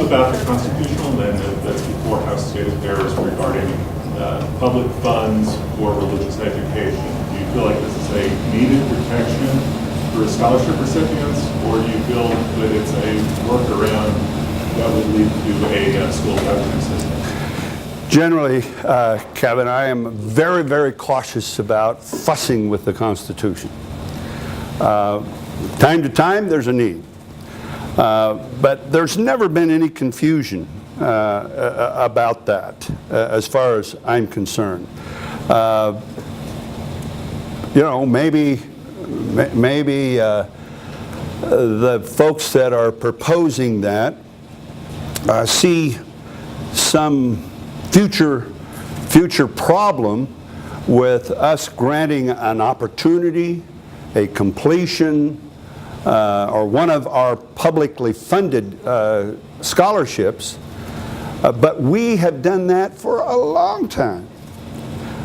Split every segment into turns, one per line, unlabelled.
about the constitutional amendment that's before House State Affairs regarding public funds for religious education? Do you feel like this is a needed protection for scholarship recipients, or do you feel that it's a workaround that would lead to a school government system?
Generally, Kevin, I am very, very cautious about fussing with the Constitution. Time to time, there's a need. But there's never been any confusion about that, as far as I'm concerned. You know, maybe the folks that are proposing that see some future problem with us granting an opportunity, a completion, or one of our publicly funded scholarships, but we have done that for a long time.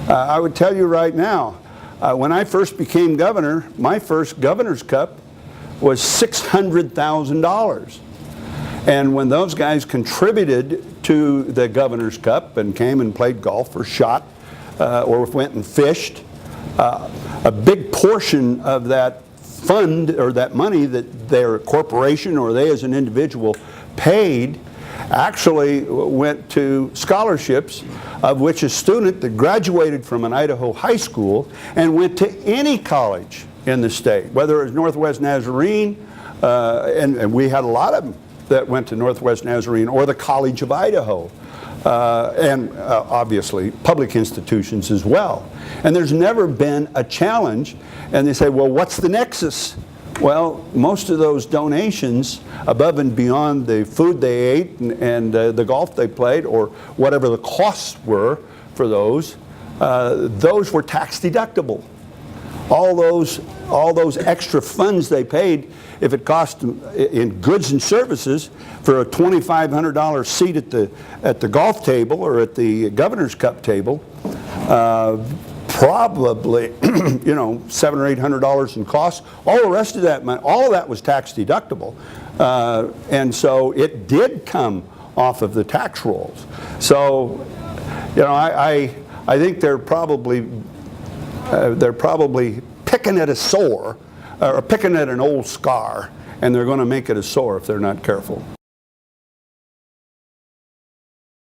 I would tell you right now, when I first became governor, my first governor's cup was $600,000. And when those guys contributed to the Governor's Cup and came and played golf or shot or went and fished, a big portion of that fund or that money that their corporation or they as an individual paid actually went to scholarships, of which a student that graduated from an Idaho high school and went to any college in the state, whether it was Northwest Nazarene, and we had a lot of them that went to Northwest Nazarene, or the College of Idaho, and obviously public institutions as well. And there's never been a challenge. And they say, well, what's the nexus? Well, most of those donations, above and beyond the food they ate and the golf they played, or whatever the costs were for those were tax deductible. All those extra funds they paid, if it cost in goods and services for a $2,500 seat at the golf table or at the Governor's Cup table, probably you know, $700 or $800 in costs. All the rest of that money, all of that was tax deductible, and so it did come off of the tax rolls. So, you know, I think they're probably picking at a sore, or picking at an old scar, and they're going to make it a sore if they're not careful.